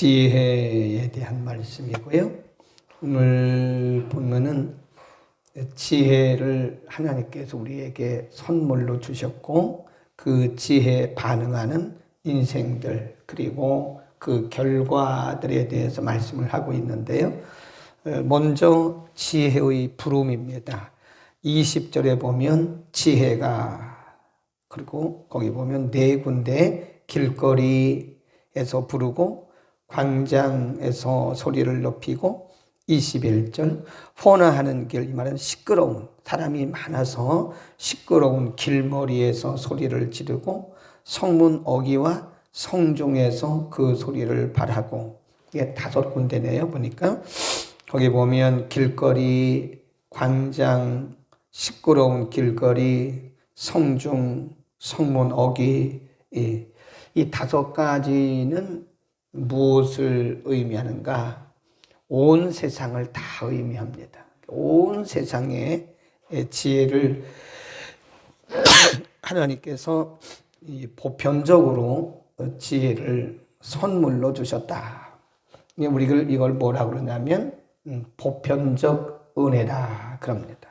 지혜에 대한 말씀이고요. 오늘 보면은 지혜를 하나님께서 우리에게 선물로 주셨고 그 지혜에 반응하는 인생들 그리고 그 결과들에 대해서 말씀을 하고 있는데요. 먼저 지혜의 부름입니다. 20절에 보면 지혜가 그리고 거기 보면 네 군데 길거리에서 부르고 광장에서 소리를 높이고 21절 혼화하는 길, 이 말은 시끄러운 사람이 많아서 시끄러운 길머리에서 소리를 지르고 성문 어귀와 성중에서 그 소리를 발하고 이게 5군데네요. 보니까 거기 보면 길거리, 광장, 시끄러운 길거리, 성중, 성문 어귀 이 5가지는 무엇을 의미하는가? 온 세상을 다 의미합니다. 온 세상의 지혜를 하나님께서 보편적으로 지혜를 선물로 주셨다. 우리가 이걸 뭐라 그러냐면 보편적 은혜다 그럽니다.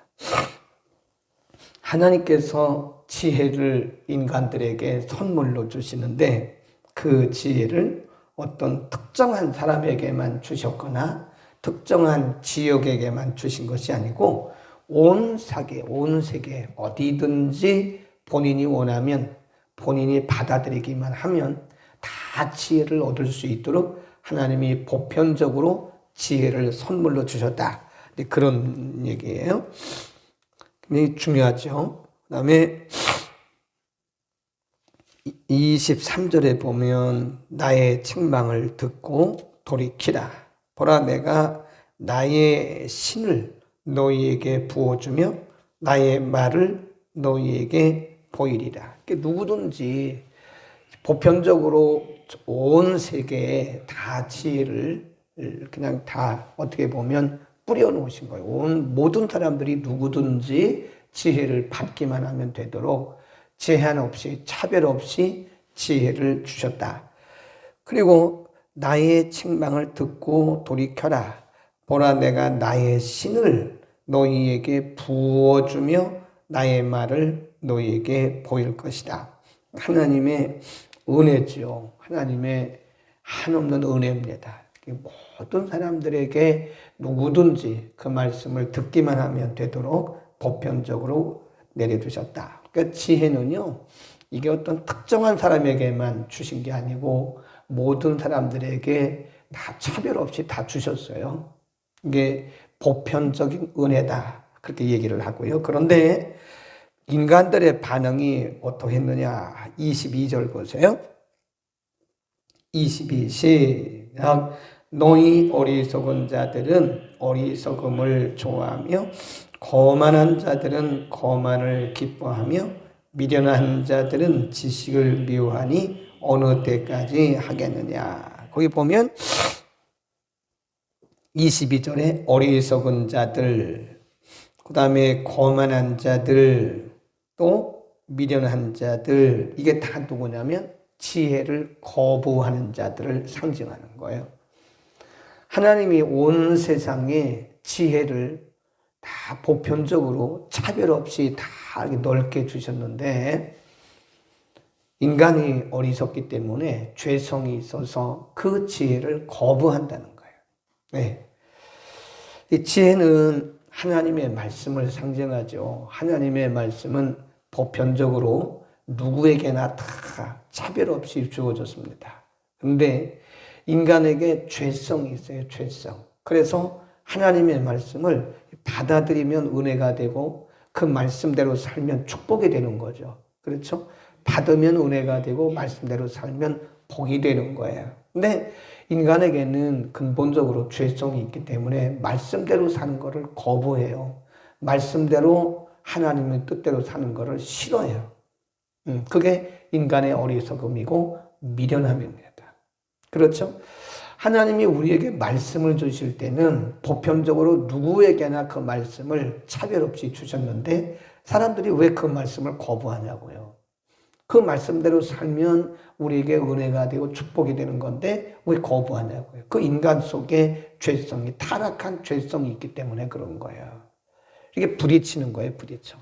하나님께서 지혜를 인간들에게 선물로 주시는데 그 지혜를 어떤 특정한 사람에게만 주셨거나 특정한 지역에게만 주신 것이 아니고 온 세계 어디든지 본인이 원하면 본인이 받아들이기만 하면 다 지혜를 얻을 수 있도록 하나님이 보편적으로 지혜를 선물로 주셨다. 그런 얘기예요. 굉장히 중요하죠. 그 다음에 23절에 보면 나의 책망을 듣고 돌이키라. 보라 내가 나의 신을 너희에게 부어주며 나의 말을 너희에게 보이리라. 누구든지 보편적으로 온 세계에 다 지혜를 그냥 다 어떻게 보면 뿌려놓으신 거예요. 모든 사람들이 누구든지 지혜를 받기만 하면 되도록 제한 없이 차별 없이 지혜를 주셨다. 그리고 나의 책망을 듣고 돌이켜라. 보라 내가 나의 신을 너희에게 부어주며 나의 말을 너희에게 보일 것이다. 하나님의 은혜죠. 하나님의 한없는 은혜입니다. 모든 사람들에게 누구든지 그 말씀을 듣기만 하면 되도록 보편적으로 내려주셨다. 그러니까 지혜는요, 이게 어떤 특정한 사람에게만 주신 게 아니고 모든 사람들에게 다 차별 없이 다 주셨어요. 이게 보편적인 은혜다. 그렇게 얘기를 하고요. 그런데 인간들의 반응이 어떠했느냐? 22절 보세요. 22 시작. 너희 어리석은 자들은 어리석음을 좋아하며 거만한 자들은 거만을 기뻐하며 미련한 자들은 지식을 미워하니 어느 때까지 하겠느냐. 거기 보면 22절에 어리석은 자들, 그 다음에 거만한 자들, 또 미련한 자들, 이게 다 누구냐면 지혜를 거부하는 자들을 상징하는 거예요. 하나님이 온 세상에 지혜를 다 보편적으로 차별 없이 다 넓게 주셨는데 인간이 어리석기 때문에 죄성이 있어서 그 지혜를 거부한다는 거예요. 네. 이 지혜는 하나님의 말씀을 상징하죠. 하나님의 말씀은 보편적으로 누구에게나 다 차별 없이 주어졌습니다. 그런데 인간에게 죄성이 있어요. 죄성. 그래서 하나님의 말씀을 받아들이면 은혜가 되고 그 말씀대로 살면 축복이 되는 거죠. 그렇죠? 받으면 은혜가 되고 말씀대로 살면 복이 되는 거예요. 근데 인간에게는 근본적으로 죄성이 있기 때문에 말씀대로 사는 것을 거부해요. 말씀대로 하나님의 뜻대로 사는 것을 싫어해요. 그게 인간의 어리석음이고 미련함입니다. 그렇죠? 하나님이 우리에게 말씀을 주실 때는 보편적으로 누구에게나 그 말씀을 차별 없이 주셨는데 사람들이 왜 그 말씀을 거부하냐고요. 그 말씀대로 살면 우리에게 은혜가 되고 축복이 되는 건데 왜 거부하냐고요. 그 인간 속에 죄성이, 타락한 죄성이 있기 때문에 그런 거예요. 이게 부딪히는 거예요, 부딪혀.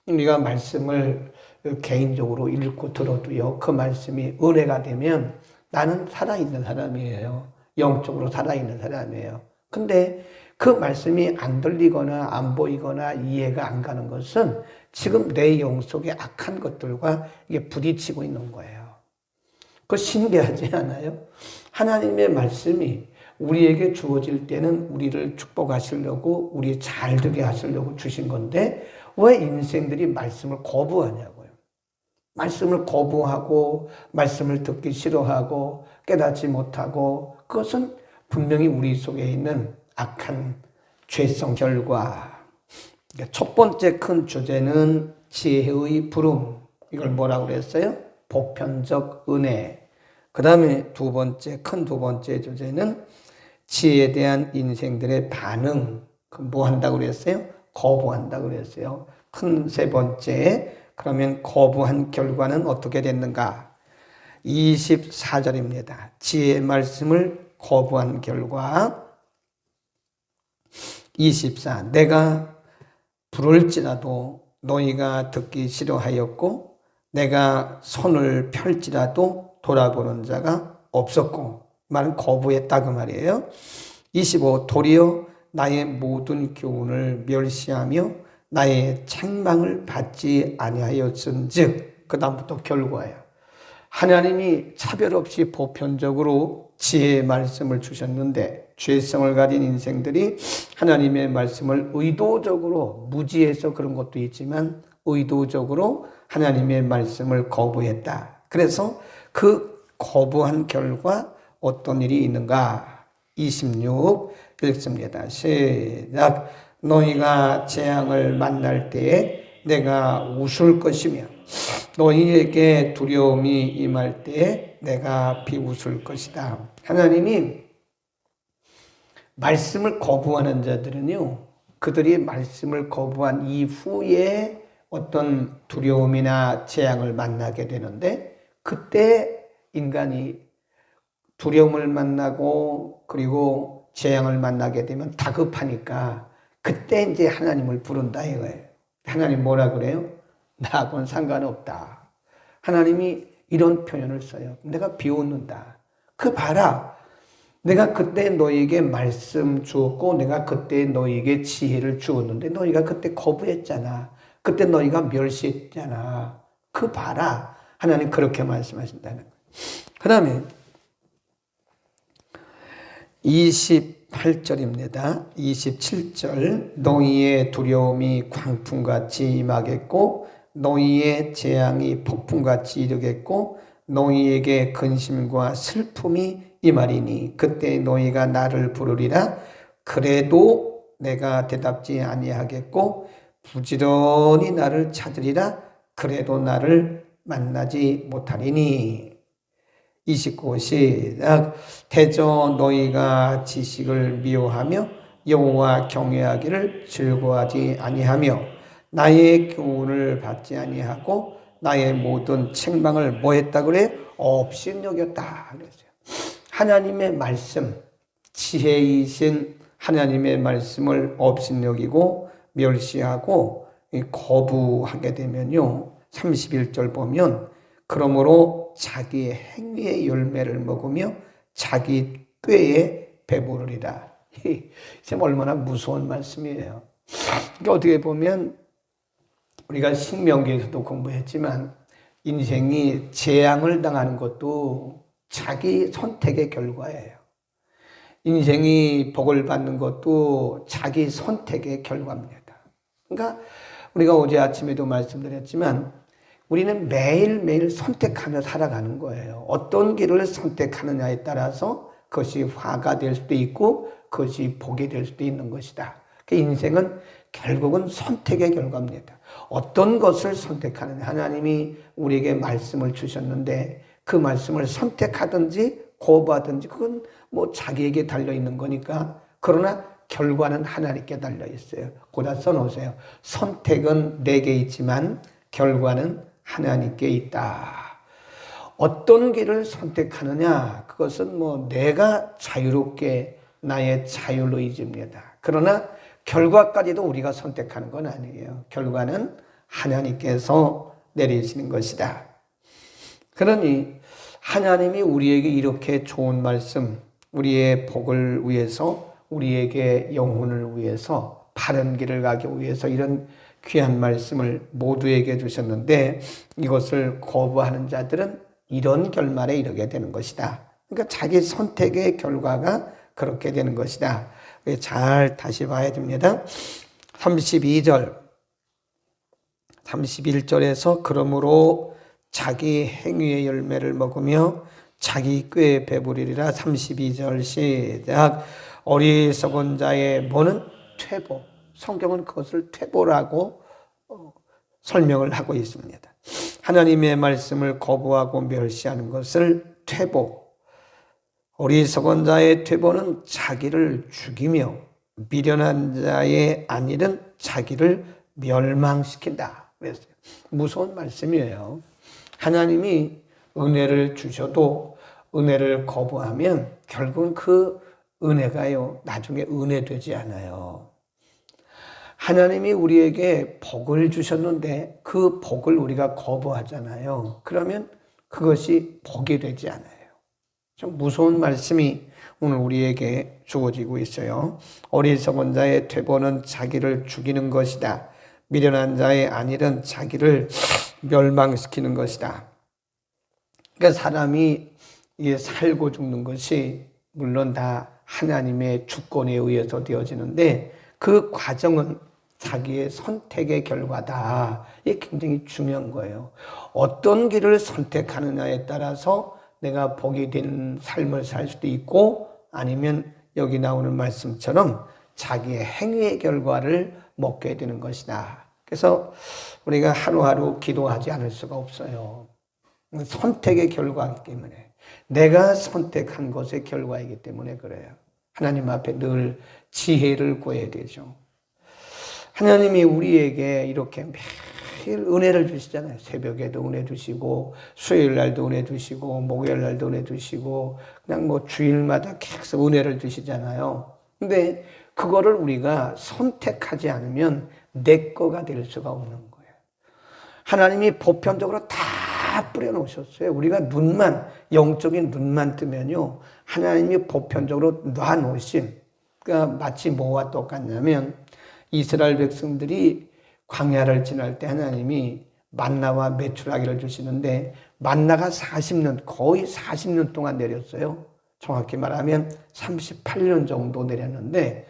우리가 말씀을 개인적으로 읽고 들어도요, 그 말씀이 은혜가 되면 나는 살아있는 사람이에요. 영적으로 살아있는 사람이에요. 근데 그 말씀이 안 들리거나 안 보이거나 이해가 안 가는 것은 지금 내 영 속에 악한 것들과 이게 부딪히고 있는 거예요. 그거 신기하지 않아요? 하나님의 말씀이 우리에게 주어질 때는 우리를 축복하시려고, 우리 잘 되게 하시려고 주신 건데 왜 인생들이 말씀을 거부하냐고요. 말씀을 거부하고 말씀을 듣기 싫어하고 깨닫지 못하고, 그것은 분명히 우리 속에 있는 악한 죄성 결과. 첫 번째 큰 주제는 지혜의 부름. 이걸 뭐라고 그랬어요? 보편적 은혜. 그 다음에 두 번째 주제는 지혜에 대한 인생들의 반응. 뭐 한다고 그랬어요? 거부한다고 그랬어요. 큰 세 번째. 그러면 거부한 결과는 어떻게 됐는가? 24절입니다. 지혜의 말씀을 거부한 결과. 24. 내가 부를지라도 너희가 듣기 싫어하였고 내가 손을 펼지라도 돌아보는 자가 없었고, 말은 거부했다 그 말이에요. 25. 도리어 나의 모든 교훈을 멸시하며 나의 책망을 받지 아니하였은즉, 그 다음부터 결과예요. 하나님이 차별 없이 보편적으로 지혜의 말씀을 주셨는데 죄성을 가진 인생들이 하나님의 말씀을 의도적으로, 무지해서 그런 것도 있지만 의도적으로 하나님의 말씀을 거부했다. 그래서 그 거부한 결과 어떤 일이 있는가? 26 읽습니다. 시작. 너희가 재앙을 만날 때에 내가 웃을 것이며 너희에게 두려움이 임할 때에 내가 비웃을 것이다. 하나님이 말씀을 거부하는 자들은요, 그들이 말씀을 거부한 이후에 어떤 두려움이나 재앙을 만나게 되는데, 그때 인간이 두려움을 만나고 그리고 재앙을 만나게 되면 다급하니까 그때 이제 하나님을 부른다 이거예요. 하나님 뭐라 그래요? 나하고는 상관없다. 하나님이 이런 표현을 써요. 내가 비웃는다. 그 봐라. 내가 그때 너희에게 말씀 주었고 내가 그때 너희에게 지혜를 주었는데 너희가 그때 거부했잖아. 그때 너희가 멸시했잖아. 그 봐라. 하나님 그렇게 말씀하신다는 거예요. 그 다음에 28절입니다. 27절. 너희의 두려움이 광풍같이 임하겠고 너희의 재앙이 폭풍같이 이르겠고 너희에게 근심과 슬픔이 임하리니 그때 너희가 나를 부르리라. 그래도 내가 대답지 아니하겠고 부지런히 나를 찾으리라. 그래도 나를 만나지 못하리니. 29 시작. 대저 너희가 지식을 미워하며 여호와 경외하기를 즐거워하지 아니하며 나의 교훈을 받지 아니하고 나의 모든 책망을 뭐 했다 그래? 없이 여겼다 그랬어요. 하나님의 말씀, 지혜이신 하나님의 말씀을 없이 여기고 멸시하고 거부하게 되면요, 31절 보면 그러므로 자기의 행위의 열매를 먹으며 자기 꾀에 배부르리라. 참 얼마나 무서운 말씀이에요. 그러니까 어떻게 보면 우리가 신명기에서도 공부했지만 인생이 재앙을 당하는 것도 자기 선택의 결과예요. 인생이 복을 받는 것도 자기 선택의 결과입니다. 그러니까 우리가 어제 아침에도 말씀드렸지만 우리는 매일매일 선택하며 살아가는 거예요. 어떤 길을 선택하느냐에 따라서 그것이 화가 될 수도 있고 그것이 복이 될 수도 있는 것이다. 인생은 결국은 선택의 결과입니다. 어떤 것을 선택하느냐. 하나님이 우리에게 말씀을 주셨는데 그 말씀을 선택하든지 거부하든지 그건 뭐 자기에게 달려있는 거니까. 그러나 결과는 하나님께 달려있어요. 거기다 써놓으세요. 선택은 내게 있지만 결과는 하나님께 있다. 어떤 길을 선택하느냐, 그것은 내가 자유롭게 나의 자율의지입니다. 그러나 결과까지도 우리가 선택하는 건 아니에요. 결과는 하나님께서 내리시는 것이다. 그러니 하나님이 우리에게 이렇게 좋은 말씀, 우리의 복을 위해서, 우리에게 영혼을 위해서, 바른 길을 가기 위해서 이런 귀한 말씀을 모두에게 주셨는데, 이것을 거부하는 자들은 이런 결말에 이르게 되는 것이다. 그러니까 자기 선택의 결과가 그렇게 되는 것이다. 잘 다시 봐야 됩니다. 32절, 31절에서 그러므로 자기 행위의 열매를 먹으며 자기 꾀에 배부리리라. 32절 시작. 어리석은 자의 뭐는 퇴보. 성경은 그것을 퇴보라고 설명을 하고 있습니다. 하나님의 말씀을 거부하고 멸시하는 것을 퇴보. 어리석은 자의 퇴보는 자기를 죽이며 미련한 자의 안일은 자기를 멸망시킨다. 그랬어요. 무서운 말씀이에요. 하나님이 은혜를 주셔도 은혜를 거부하면 결국은 그 은혜가요, 나중에 은혜 되지 않아요. 하나님이 우리에게 복을 주셨는데 그 복을 우리가 거부하잖아요. 그러면 그것이 복이 되지 않아요. 좀 무서운 말씀이 오늘 우리에게 주어지고 있어요. 어리석은 자의 퇴보는 자기를 죽이는 것이다. 미련한 자의 안일은 자기를 멸망시키는 것이다. 그러니까 사람이 살고 죽는 것이 물론 다 하나님의 주권에 의해서 되어지는데 그 과정은 자기의 선택의 결과다. 이게 굉장히 중요한 거예요. 어떤 길을 선택하느냐에 따라서 내가 복이 된 삶을 살 수도 있고, 아니면 여기 나오는 말씀처럼 자기의 행위의 결과를 먹게 되는 것이다. 그래서 우리가 하루하루 기도하지 않을 수가 없어요. 선택의 결과이기 때문에, 내가 선택한 것의 결과이기 때문에 그래요. 하나님 앞에 늘 지혜를 구해야 되죠. 하나님이 우리에게 이렇게 매일 은혜를 주시잖아요. 새벽에도 은혜 주시고, 수요일 날도 은혜 주시고, 목요일 날도 은혜 주시고, 그냥 주일마다 계속 은혜를 주시잖아요. 근데 그거를 우리가 선택하지 않으면 내 거가 될 수가 없는 거예요. 하나님이 보편적으로 다 뿌려놓으셨어요. 우리가 영적인 눈만 뜨면요, 하나님이 보편적으로 놔놓으신, 그러니까 마치 뭐와 똑같냐면, 이스라엘 백성들이 광야를 지날 때 하나님이 만나와 메추라기를 주시는데, 만나가 40년, 거의 40년 동안 내렸어요. 정확히 말하면 38년 정도 내렸는데,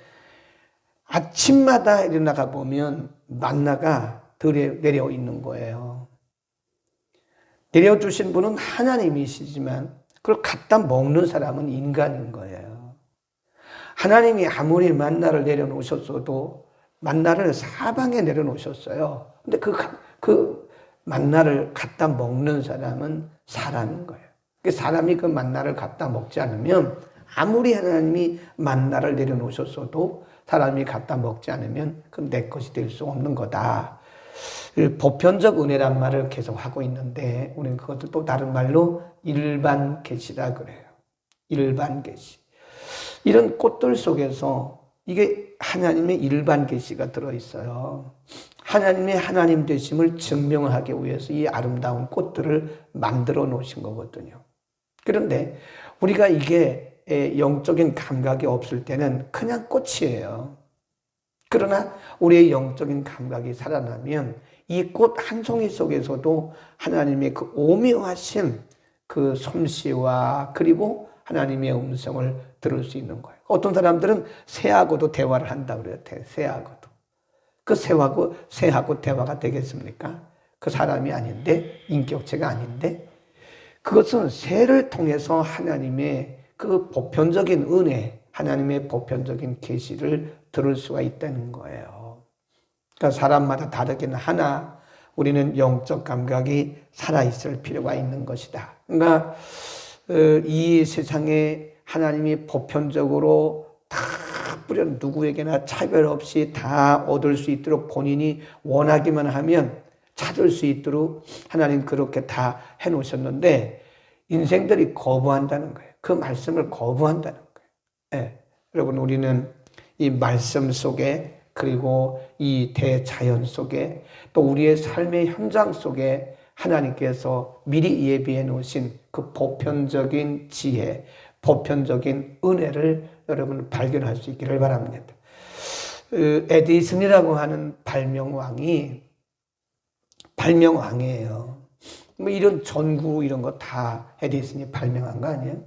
아침마다 일어나가 보면 만나가 내려 있는 거예요. 내려주신 분은 하나님이시지만 그걸 갖다 먹는 사람은 인간인 거예요. 하나님이 아무리 만나를 내려놓으셨어도 만나를 사방에 내려놓으셨어요. 근데 그 만나를 갖다 먹는 사람은 사람인 거예요. 사람이 그 만나를 갖다 먹지 않으면, 아무리 하나님이 만나를 내려놓으셨어도 사람이 갖다 먹지 않으면 그건 내 것이 될 수 없는 거다. 보편적 은혜란 말을 계속 하고 있는데, 우리는 그것도 또 다른 말로 일반 계시라 그래요. 일반 계시. 이런 꽃들 속에서 이게 하나님의 일반 계시가 들어있어요. 하나님의 하나님 되심을 증명하기 위해서 이 아름다운 꽃들을 만들어 놓으신 거거든요. 그런데 우리가 이게 영적인 감각이 없을 때는 그냥 꽃이에요. 그러나 우리의 영적인 감각이 살아나면 이 꽃 한 송이 속에서도 하나님의 그 오묘하신 그 솜씨와 그리고 하나님의 음성을 들을 수 있는 거예요. 어떤 사람들은 새하고도 대화를 한다고 그래요. 새하고도. 그 새하고 대화가 되겠습니까? 그 사람이 아닌데, 인격체가 아닌데. 그것은 새를 통해서 하나님의 그 보편적인 은혜, 하나님의 보편적인 계시를 들을 수가 있다는 거예요. 그러니까 사람마다 다르긴 하나 우리는 영적 감각이 살아있을 필요가 있는 것이다. 그러니까 이 세상에 하나님이 보편적으로 다 누구에게나 차별 없이 다 얻을 수 있도록 본인이 원하기만 하면 찾을 수 있도록 하나님 그렇게 다 해놓으셨는데 인생들이 거부한다는 거예요. 그 말씀을 거부한다는 거예요. 예. 여러분, 우리는 이 말씀 속에, 그리고 이 대자연 속에, 또 우리의 삶의 현장 속에 하나님께서 미리 예비해 놓으신 그 보편적인 지혜, 보편적인 은혜를 여러분 발견할 수 있기를 바랍니다. 에디슨이라고 하는 발명왕이에요. 뭐 이런 전구 이런 거 다 에디슨이 발명한 거 아니에요?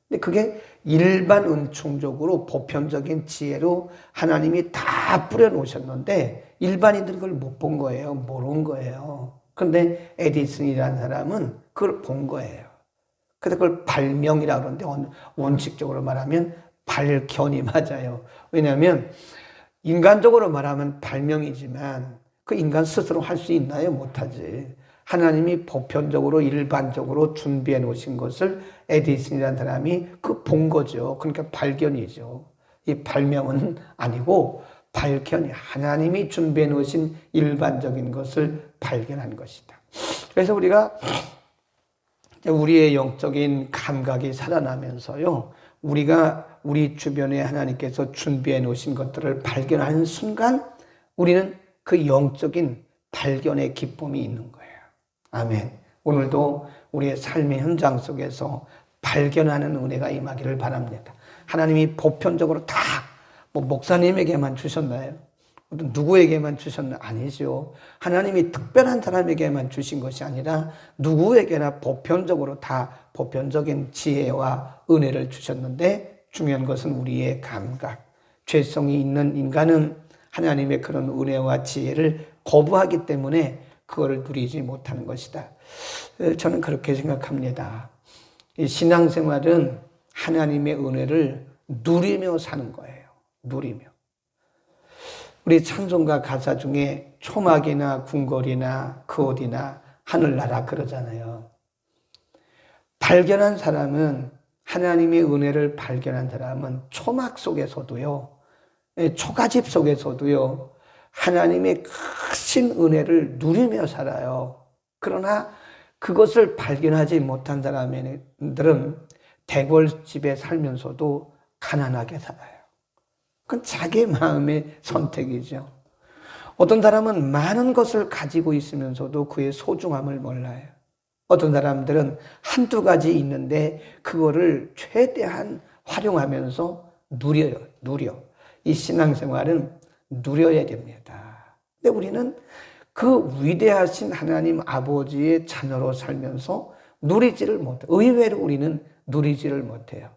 근데 그게 일반 은총적으로 보편적인 지혜로 하나님이 다 뿌려놓으셨는데 일반인들은 그걸 못 본 거예요. 모르는 거예요. 그런데 에디슨이라는 사람은 그걸 본 거예요. 그래서 그걸 발명이라고 그러는데 원칙적으로 말하면 발견이 맞아요. 왜냐하면 인간적으로 말하면 발명이지만 그 인간 스스로 할 수 있나요? 못하지. 하나님이 보편적으로 일반적으로 준비해 놓으신 것을 에디슨이라는 사람이 그 본 거죠. 그러니까 발견이죠. 이 발명은 아니고 발견이 하나님이 준비해 놓으신 일반적인 것을 발견한 것이다. 그래서 우리가 우리의 영적인 감각이 살아나면서요, 우리가 우리 주변에 하나님께서 준비해 놓으신 것들을 발견하는 순간 우리는 그 영적인 발견의 기쁨이 있는 거예요. 아멘. 오늘도 우리의 삶의 현장 속에서 발견하는 은혜가 임하기를 바랍니다. 하나님이 보편적으로 다 목사님에게만 주셨나요? 누구에게만 주셨나? 아니죠. 하나님이 특별한 사람에게만 주신 것이 아니라 누구에게나 보편적으로 다 보편적인 지혜와 은혜를 주셨는데 중요한 것은 우리의 감각. 죄성이 있는 인간은 하나님의 그런 은혜와 지혜를 거부하기 때문에 그거를 누리지 못하는 것이다. 저는 그렇게 생각합니다. 이 신앙생활은 하나님의 은혜를 누리며 사는 거예요. 누리며. 우리 찬송가 가사 중에 초막이나 궁궐이나 그 어디나 하늘나라 그러잖아요. 발견한 사람은, 하나님의 은혜를 발견한 사람은 초막 속에서도요, 초가집 속에서도요, 하나님의 크신 은혜를 누리며 살아요. 그러나 그것을 발견하지 못한 사람들은 대궐집에 살면서도 가난하게 살아요. 그건 자기 마음의 선택이죠. 어떤 사람은 많은 것을 가지고 있으면서도 그의 소중함을 몰라요. 어떤 사람들은 한두 가지 있는데 그거를 최대한 활용하면서 누려. 이 신앙생활은 누려야 됩니다. 근데 우리는 그 위대하신 하나님 아버지의 자녀로 살면서 누리지를 못해요. 의외로 우리는 누리지를 못해요.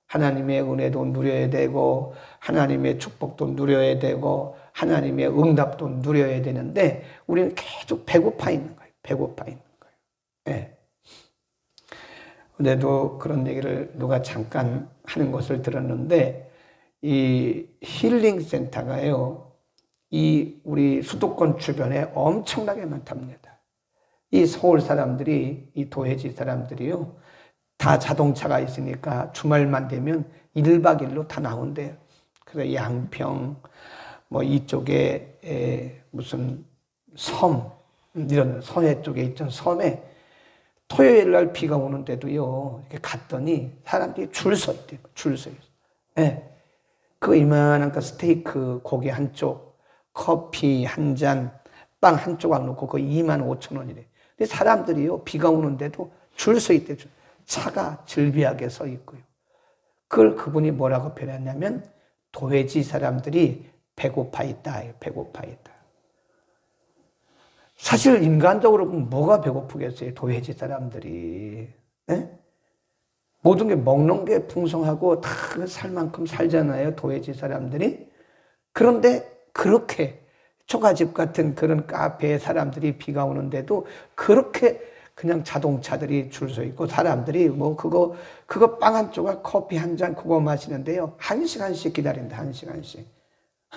하나님의 은혜도 누려야 되고 하나님의 축복도 누려야 되고 하나님의 응답도 누려야 되는데 우리는 계속 배고파 있는 거예요. 배고파 있는 거예요. 네. 근데도 그런 얘기를 누가 잠깐 하는 것을 들었는데 이 힐링 센터가요, 이 우리 수도권 주변에 엄청나게 많답니다. 이 서울 사람들이, 이 도해지 사람들이요, 다 자동차가 있으니까 주말만 되면 1박 2일로 다 나온대요. 그래서 양평, 뭐 이쪽에 무슨 섬, 이런 서해 쪽에 있던 섬에 토요일 날 비가 오는데도요, 이렇게 갔더니 사람들이 줄 서 있대요. 줄 서 있어요. 네. 그 이만한 그 스테이크 고기 한쪽, 커피 한 잔, 빵 한 조각 넣고 그 25,000원이래. 근데 사람들이요, 비가 오는데도 줄 서 있대요. 차가 즐비하게 서 있고요. 그걸 그분이 뭐라고 표현했냐면 도해지 사람들이 배고파 있다. 배고파 있다. 사실 인간적으로 뭐가 배고프겠어요? 도해지 사람들이. 네? 모든 게 먹는 게 풍성하고 다 살 만큼 살잖아요. 도해지 사람들이. 그런데 그렇게 초가집 같은 그런 카페에 사람들이 비가 오는데도 그렇게 그냥 자동차들이 줄 서 있고 사람들이 뭐 그거 빵 한 조각 커피 한 잔 그거 마시는데요. 1시간씩 기다린다. 1시간씩.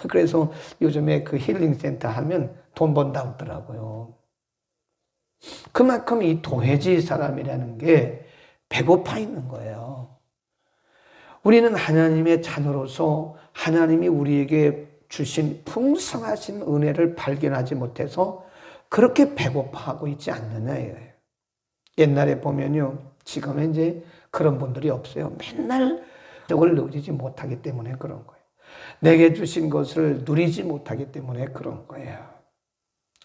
그래서 요즘에 그 힐링센터 하면 돈 번다고 하더라고요. 그만큼 이 도해지 사람이라는 게 배고파 있는 거예요. 우리는 하나님의 자녀로서 하나님이 우리에게 주신 풍성하신 은혜를 발견하지 못해서 그렇게 배고파하고 있지 않느냐 이거예요. 옛날에 보면요, 지금은 이제 그런 분들이 없어요. 맨날 저걸 누리지 못하기 때문에 그런 거예요. 내게 주신 것을 누리지 못하기 때문에 그런 거예요.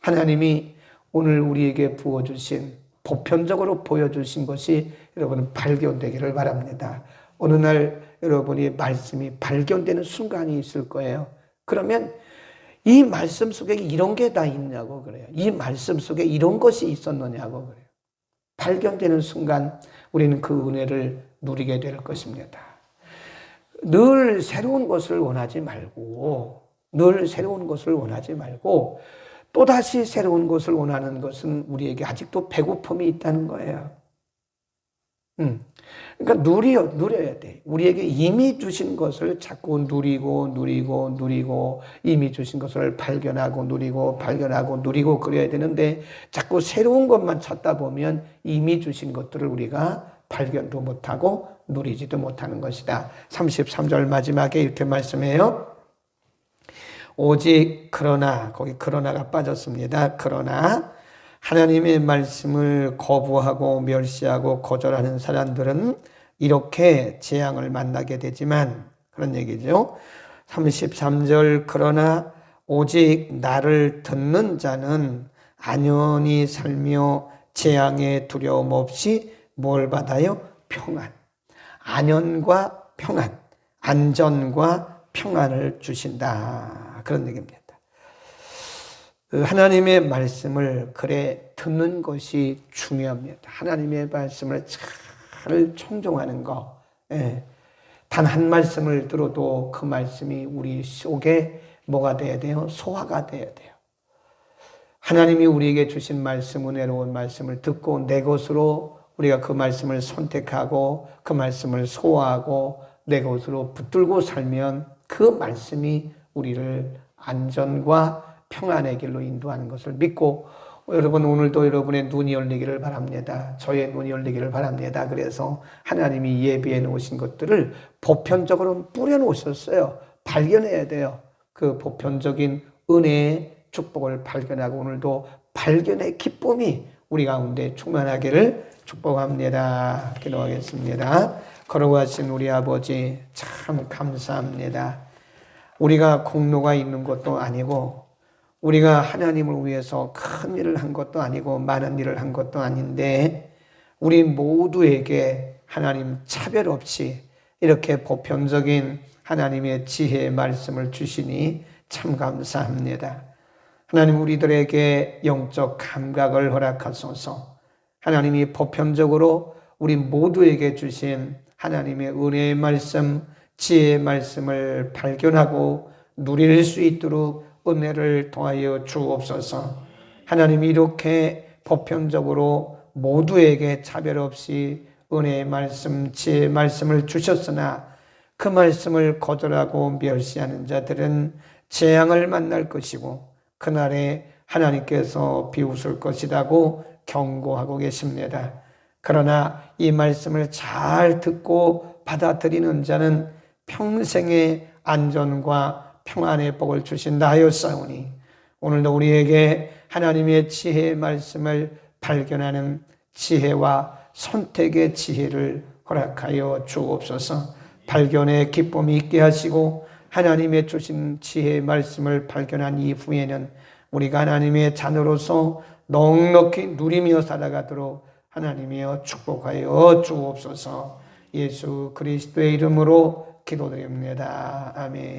하나님이 오늘 우리에게 부어주신, 보편적으로 보여주신 것이 여러분 발견되기를 바랍니다. 어느 날 여러분이 말씀이 발견되는 순간이 있을 거예요. 그러면 이 말씀 속에 이런 게 다 있냐고 그래요. 이 말씀 속에 이런 것이 있었느냐고 그래요. 발견되는 순간 우리는 그 은혜를 누리게 될 것입니다. 늘 새로운 것을 원하지 말고, 또다시 새로운 것을 원하는 것은 우리에게 아직도 배고픔이 있다는 거예요. 그러니까 누려야 돼. 우리에게 이미 주신 것을 자꾸 누리고 이미 주신 것을 발견하고 누리고 그래야 되는데 자꾸 새로운 것만 찾다 보면 이미 주신 것들을 우리가 발견도 못하고 누리지도 못하는 것이다. 33절 마지막에 이렇게 말씀해요. 오직 그러나, 거기 그러나가 빠졌습니다. 그러나 하나님의 말씀을 거부하고 멸시하고 거절하는 사람들은 이렇게 재앙을 만나게 되지만, 그런 얘기죠. 33절 그러나 오직 나를 듣는 자는 안연히 살며 재앙의 두려움 없이 뭘 받아요? 평안. 안연과 평안, 안전과 평안을 주신다. 그런 얘기입니다. 하나님의 말씀을 듣는 것이 중요합니다. 하나님의 말씀을 잘 청종하는 거. 단 한 말씀을 들어도 그 말씀이 우리 속에 뭐가 돼야 돼요? 소화가 돼야 돼요. 하나님이 우리에게 주신 말씀, 은혜로운 말씀을 듣고 내 것으로 우리가 그 말씀을 선택하고 그 말씀을 소화하고 내 것으로 붙들고 살면 그 말씀이 우리를 안전과 평안의 길로 인도하는 것을 믿고, 여러분 오늘도 여러분의 눈이 열리기를 바랍니다. 저의 눈이 열리기를 바랍니다. 그래서 하나님이 예비해 놓으신 것들을 보편적으로 뿌려 놓으셨어요. 발견해야 돼요. 그 보편적인 은혜의 축복을 발견하고 오늘도 발견의 기쁨이 우리 가운데 충만하기를 축복합니다. 기도하겠습니다. 거룩하신 우리 아버지 참 감사합니다. 우리가 공로가 있는 것도 아니고 우리가 하나님을 위해서 큰 일을 한 것도 아니고 많은 일을 한 것도 아닌데 우리 모두에게 하나님 차별 없이 이렇게 보편적인 하나님의 지혜의 말씀을 주시니 참 감사합니다. 하나님 우리들에게 영적 감각을 허락하소서. 하나님이 보편적으로 우리 모두에게 주신 하나님의 은혜의 말씀, 지혜의 말씀을 발견하고 누릴 수 있도록 은혜를 더하여 주옵소서. 하나님이 이렇게 보편적으로 모두에게 차별 없이 은혜의 말씀, 지혜의 말씀을 주셨으나 그 말씀을 거절하고 멸시하는 자들은 재앙을 만날 것이고 그날에 하나님께서 비웃을 것이라고 경고하고 계십니다. 그러나 이 말씀을 잘 듣고 받아들이는 자는 평생의 안전과 평안의 복을 주신다 하였사오니 오늘도 우리에게 하나님의 지혜의 말씀을 발견하는 지혜와 선택의 지혜를 허락하여 주옵소서. 발견의 기쁨이 있게 하시고 하나님의 주신 지혜의 말씀을 발견한 이후에는 우리가 하나님의 자녀로서 넉넉히 누리며 살아가도록 하나님이여 축복하여 주옵소서. 예수 그리스도의 이름으로 기도드립니다. 아멘.